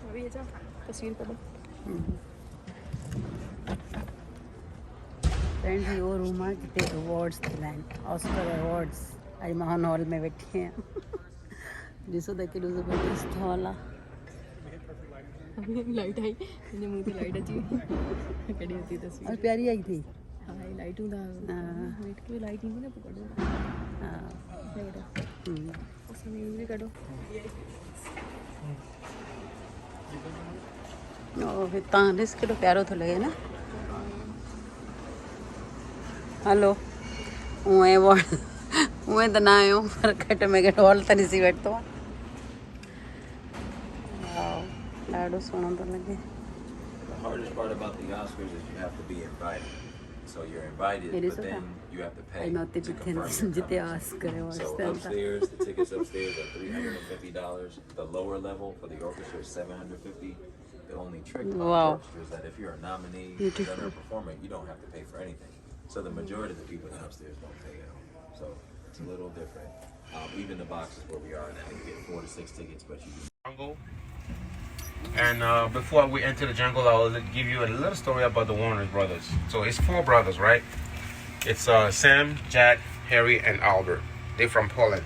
अभी जा तस्वीर करो। फ्रेंड्स ये वो रूम है जिते अवार्ड्स थिलन ऑस्कर अवार्ड्स आज महान हॉल में बैठे हैं ॾिसो त केॾो ज़बरदस्त हॉल आहे। अभी लाइट आई मुंहिंजे मुंह ते लाइट अची वई कॾहिं अची तस्वीर और प्यारी आई थी। हाँ ये लाइटूं था वेट के लाइट ईंदी न पोइ कढो हाँ हे बेटा असां ये भी कढो ओ हितां ॾिस केॾो प्यारो थो लॻे न। हलो उहे अवॉर्ड उहे त न आहियूं पर घटि में घटि हॉल त ॾिसी वरितो आहे। ॾाढो सुहिणो थो लॻे। The hardest part about the Oscars is you have to be invited. So you're invited, but then you have to pay to confirm your जिते coming. Oscar So upstairs, the tickets upstairs are $350. The lower level for the orchestra is $750. The only trick about the orchestra is that if you're a nominee or a performer, you don't have to pay for anything. So the majority of the people upstairs don't pay at all. So it's a little different. Even the boxes where we are, I think you get 4 to 6 tickets, but you jungle. And before we enter the jungle, I'll give you a little story about the Warner brothers. So it's 4 brothers, right? It's Sam, Jack, Harry, and Albert. They're from Poland.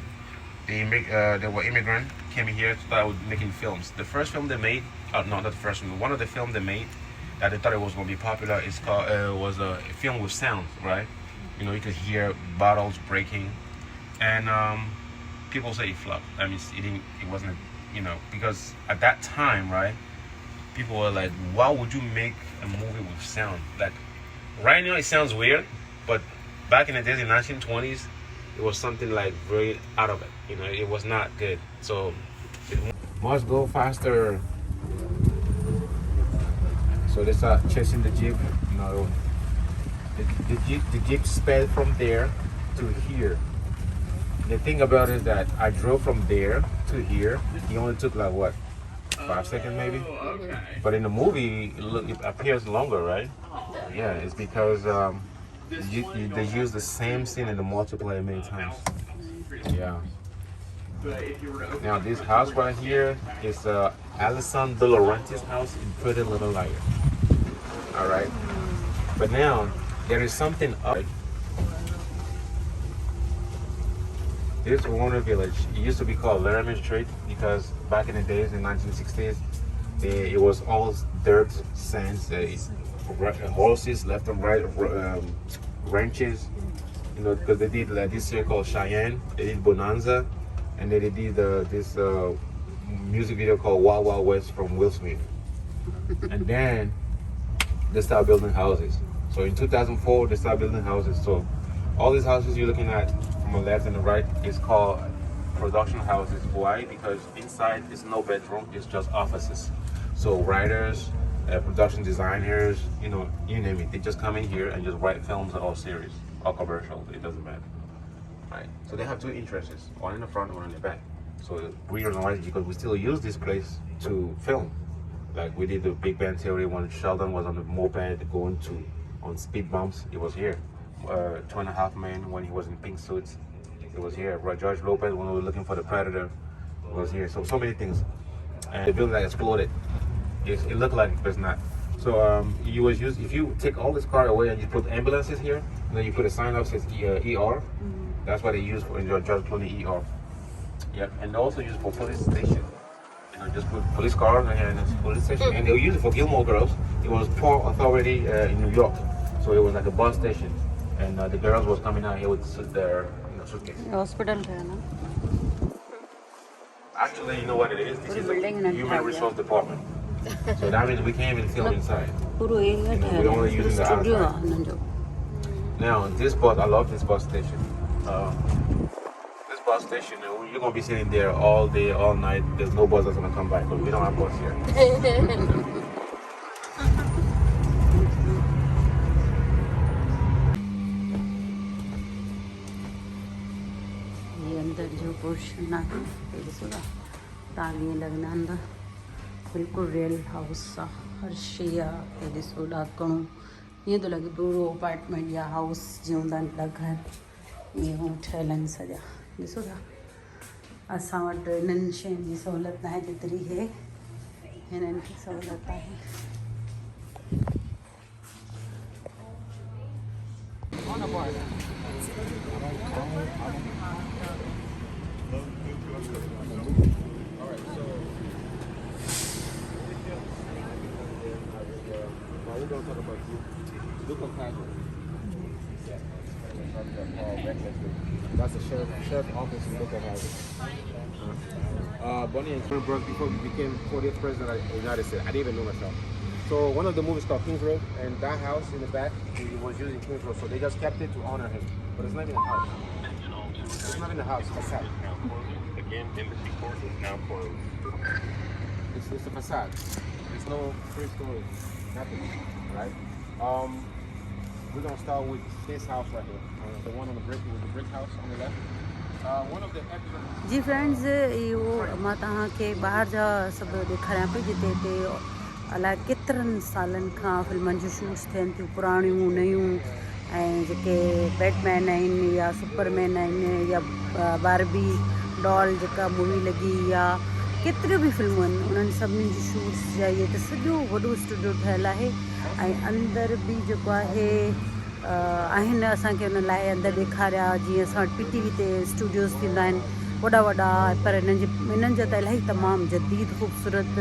They were immigrant, came here, started making films. The first film they made, no, not the first one. One of the films they made that they thought it was going to be popular is called was a film with sound, right? You know, you could hear bottles breaking, and people say it flopped. I mean, it wasn't. You know, because at that time, right, people were like, why would you make a movie with sound? Like, right now it sounds weird, but back in the days, in the 1920s, it was something like very out of it. You know, it was not good. So, it must go faster. So they start chasing the Jeep. You know, the Jeep sped from there to here. The thing about it is that I drove from there to here. He only took like what, 5 seconds maybe? okay. But in the movie, it appears longer, right? Yeah, it's because they use the same scene in the multiplayer many times. Yeah. Now this house right here is Alison De Laurentiis' house in Pretty Little Liars. All right. But now there is something up. This Warner Village, it used to be called Laramie Street because back in the days, in the 1960s, it was all dirt, sands, horses left and right, ranches, you know, because they did like this here called Cheyenne, they did Bonanza, and then they did this music video called Wild Wild West from Will Smith. And then they started building houses. So in 2004, they started building houses. So all these houses you're looking at from the left and the right is called production houses. Why? Because inside is no bedroom, it's just offices. So writers, production designers, you know, you name it, they just come in here and just write films or series or commercials, it doesn't matter. Right? So they have 2 entrances, one in the front, one in the back. So the reason why is because we still use this place to film. Like we did the Big Bang Theory when Sheldon was on the moped going on speed bumps, it was here. 2.5 Men when he was in pink suits, it was here. George Lopez when we were looking for the Predator, it was here. So many things. And the building that exploded, it looked like it, but it's not. So you was used, if you take all this car away and you put ambulances here, and then you put a sign up that says ER, that's what they use for George Clooney ER. Yep, and they also use it for police station. You know, just put police cars and it's police station, and they'll use it for Gilmore Girls. It was Port Authority in New York, so it was like a bus station. And the girls was coming out here with their suitcase. Hospital है ना। Actually, you know what it is? This is the building in Human Resource Department. So that means we can't even film inside. पूरा area You know, we're only using the studio outside. है ना जो। Now, this bus, I love this bus station. This bus station, you're going to be sitting there all day, all night. There's no bus that's going to come back because we don't have bus here. ये अंदर जो portion है ॾिसो था तालियां लॻंदा बिल्कुलु real house आहे, हर शइ आहे। हे ॾिसो ॾाकणूं, ईअं थो लॻे पूरो अपार्टमेंट या हाउस जीअं हूंदा आहिनि घर ईअं हू ठहियल आहिनि सॼा। ॾिसो था, असां वटि इन्हनि शयुनि जी सहूलियत न आहे जेतिरी हे हिननि खे सहूलियत आहे। That's the sheriff office in Luca Hazard. Bonnie and Clyde Brooks, before we became 40th president of the United States, I didn't even know myself. So one of the movies called Kings Road, and that house in the back, he was using Kings Road, so they just kept it to honor him. But it's not even a house. It's not even a house, it's a facade. Again, Embassy Court is now closed. It's a facade. There's no three stories, nothing, right? We're gonna start with this house right here, the one on the brick, with the brick house on the left. One of the episodes. जी friends, इहो मां तव्हांखे ॿाहिरि जा सभु ॾेखारियां पई जिते हिते अलाए केतिरनि सालनि खां फिल्मनि जूं शूट्स थियनि थियूं, पुराणियूं नयूं, ऐं जेके बैटमैन आहिनि या सुपरमैन आहिनि या बारबी डॉल जेका मूवी लॻी या केतिरियूं बि फिल्मूं आहिनि, उन्हनि सभिनी जी शूट्स जा इहे त सॼो वॾो स्टूडियो ठहियलु आहे। ऐं अंदरि बि जेको आहे आहिनि असांखे उन लाइ अंदरि ॾेखारिया, जीअं असां वटि PTV ते स्टूडियोज़ थींदा आहिनि वॾा वॾा, पर हिननि जा त इलाही तमामु जदीद ख़ूबसूरत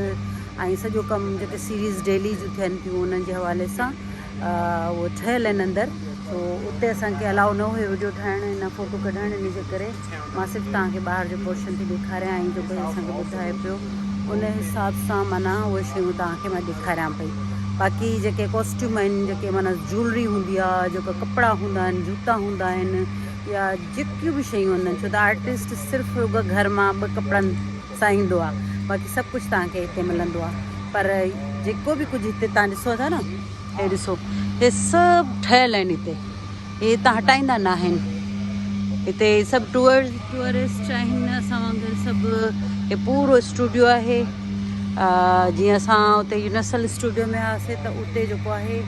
ऐं सॼो कमु जेके सीरीज़ डेली जूं थियनि थियूं उन्हनि जे हवाले सां उहो ठहियलु आहिनि अंदरि। तो उते असांखे अलाउ न हुयो वीडियो ठाहिणु न फ़ोटो कढणु, इन जे करे मां सिर्फ़ु तव्हांखे ॿाहिरि जो पोर्शन थी ॾेखारियां ऐं जेको असांखे ॿुधाए पियो उन हिसाब सां माना उहे शयूं तव्हांखे मां ॾेखारियां पई। बाक़ी जेके कॉस्ट्यूम आहिनि, जेके माना ज्वैलरी हूंदी आहे, जेका कपिड़ा हूंदा आहिनि, जूता हूंदा आहिनि या जेकियूं बि शयूं आहिनि, छो त आर्टिस्ट सिर्फ़ु रुॻो घर मां ॿ कपिड़नि सां ईंदो आहे, बाक़ी सभु कुझु तव्हांखे हिते मिलंदो आहे। पर जेको बि कुझु हिते तव्हां ॾिसो था न, हे ॾिसो हे सभु ठहियलु आहिनि हिते, हे तव्हां हटाईंदा न आहिनि। हिते सभु टूरिस्ट आहिनि असां वांगुरु सभु, हे पूरो स्टूडियो आहे। जीअं असां उते यूनिवर्सल स्टूडियो में हुआसीं त उते जेको आहे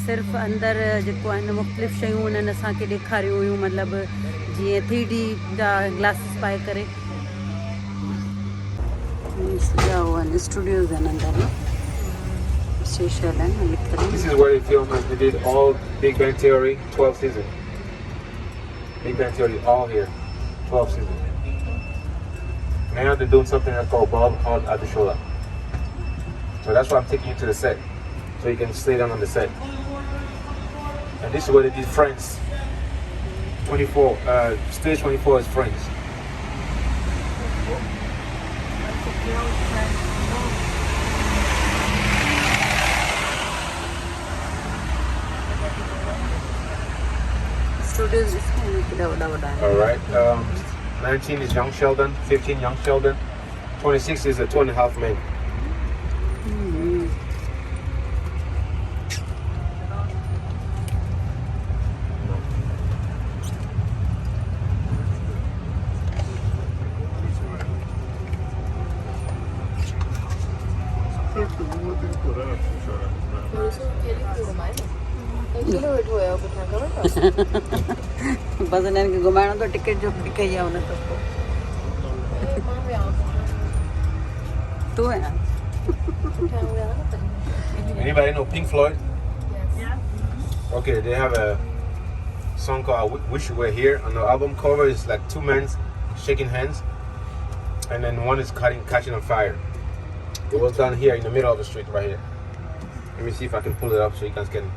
सिर्फ़ु अंदरि जेको आहिनि मुख़्तलिफ़ शयूं उन्हनि असांखे ॾेखारियूं हुयूं, मतिलबु जीअं 3D जा ग्लासिस पाए करे सॼा उहे आहिनि स्टूडियोज़ आहिनि अंदरि स्टेशन आहिनि लिखियलु। This is where they filmed. They did all Big Bang Theory, 12 seasons. Big Bang Theory, all here, 12 seasons. Now they're doing something that's called Bob at the Shola. So that's why I'm taking you to the set, so you can stay down on the set. And this is where they did Friends. 24, stage 24 is Friends. Studios is All right. 19 is Young Sheldon, 15 Young Sheldon, 26 is the 2.5 Men. बस हिननि खे घुमाइणो त ticket जो free कई आहे हुन खां पोइ तूं आहियां। Anybody know Pink Floyd? Okay, they have a song called Wish You Were Here. On the album cover is like two men shaking hands, and then one is catching on fire. It was done here in the middle of the street right here. Let me see if I can pull it up so you guys can see.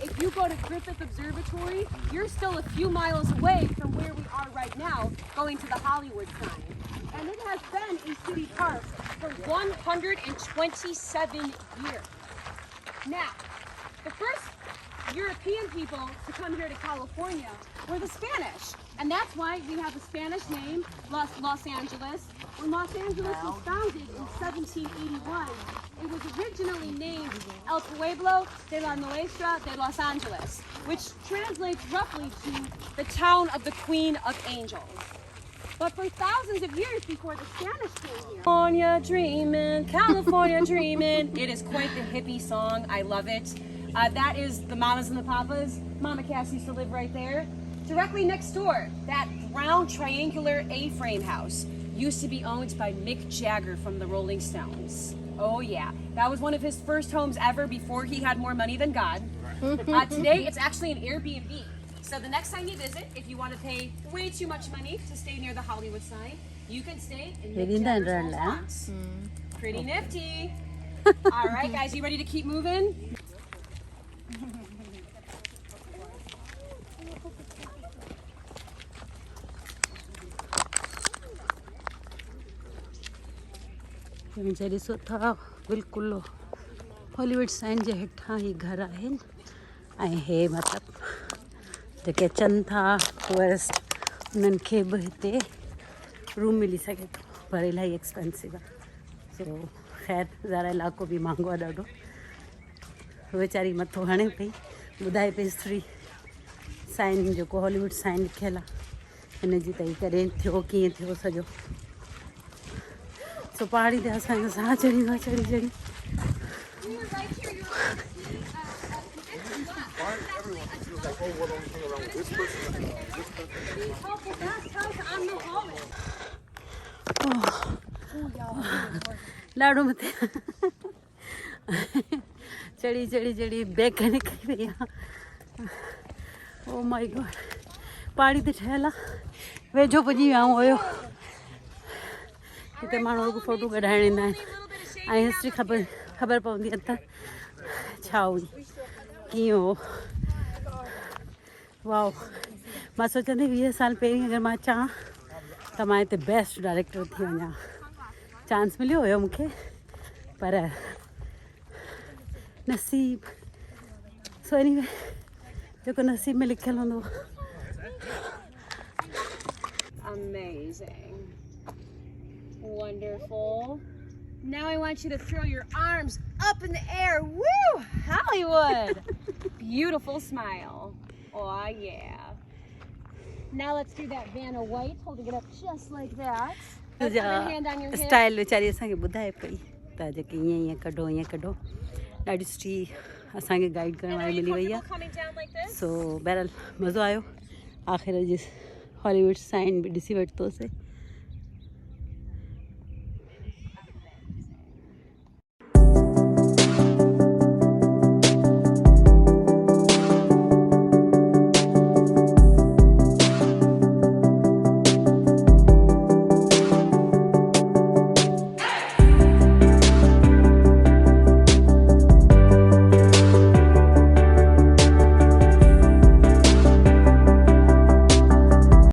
If you go to Griffith Observatory, you're still a few miles away from where we are right now, going to the Hollywood sign. And it has been a city park for 127 years. Now, the first European people to come here to California were the Spanish. And that's why we have a Spanish name, Los Angeles. When Los Angeles was founded in 1781, it was originally named El Pueblo de la Nuestra de Los Angeles, which translates roughly to the town of the Queen of Angels. but for thousands of years before the Spanish came here. California dreaming, California dreaming. It is quite the hippie song. I love it. That is the Mamas and the Papas. Mama Cass used to live right there. Directly next door, that brown triangular A-frame house used to be owned by Mick Jagger from the Rolling Stones. Oh yeah, that was one of his first homes ever before he had more money than God. Today, it's actually an Airbnb. So the next time you visit, if you want to pay way too much money to stay near the Hollywood sign, you can stay in Mick Jagger's old house. Pretty nifty. All right, guys, you ready to keep moving? जॾहिं सुठा बिल्कुलु Hollywood sign जे हेठां ई घर आहिनि ऐं हे मतिलबु जेके अचनि था टूरिस्ट उन्हनि खे बि हिते रूम मिली सघे थो पर इलाही एक्सपेंसिव आहे सो ख़ैर ज़रा इलाइक़ो बि महांगो आहे ॾाढो वीचारी मथो हणे पई ॿुधाए पई फ्री साइन जेको हॉलीवुड साइन लिखियलु आहे हिन जी त करे थियो कीअं थियो सॼो सो पहाड़ी ते असांजो साह चढ़ी मां चढ़ी चढ़ी ॾाढो मथे चढ़ी चढ़ी चढ़ी बैग निकिरी वई आहे ओ माय गॉड पहाड़ी ते ठहियल आहे वेझो पुॼी वियाऊं हुयो हिते माण्हू रुॻो फ़ोटू कढाइण ईंदा आहिनि ऐं हिस्ट्री ख़बर पवंदी आहे त छा हुई कीअं हो वाओ मां सोचंदी 20 साल पहिरीं अगरि मां अचां त मां हिते बेस्ट डायरेक्टर थी वञा चांस मिलियो हुयो मूंखे पर नसीब सो एनीवे जेको नसीब में लिखियलु हूंदो Amazing. Wonderful. Now I want you to throw your arms up in the air. Woo! Hollywood! Beautiful smile. Oh, yeah. Now let's do that Vanna White, holding it up just like that. Other hand on your hip. Style वीचारी असांखे ॿुधाए पई त जेके ईअं ईअं कढो ॾाढी सुठी असांखे गाइड करण वारी मिली वई आहे Coming down like this. सो बहरहाल मज़ो आयो आख़िर जी हॉलीवुड साइन बि ॾिसी वरितोसीं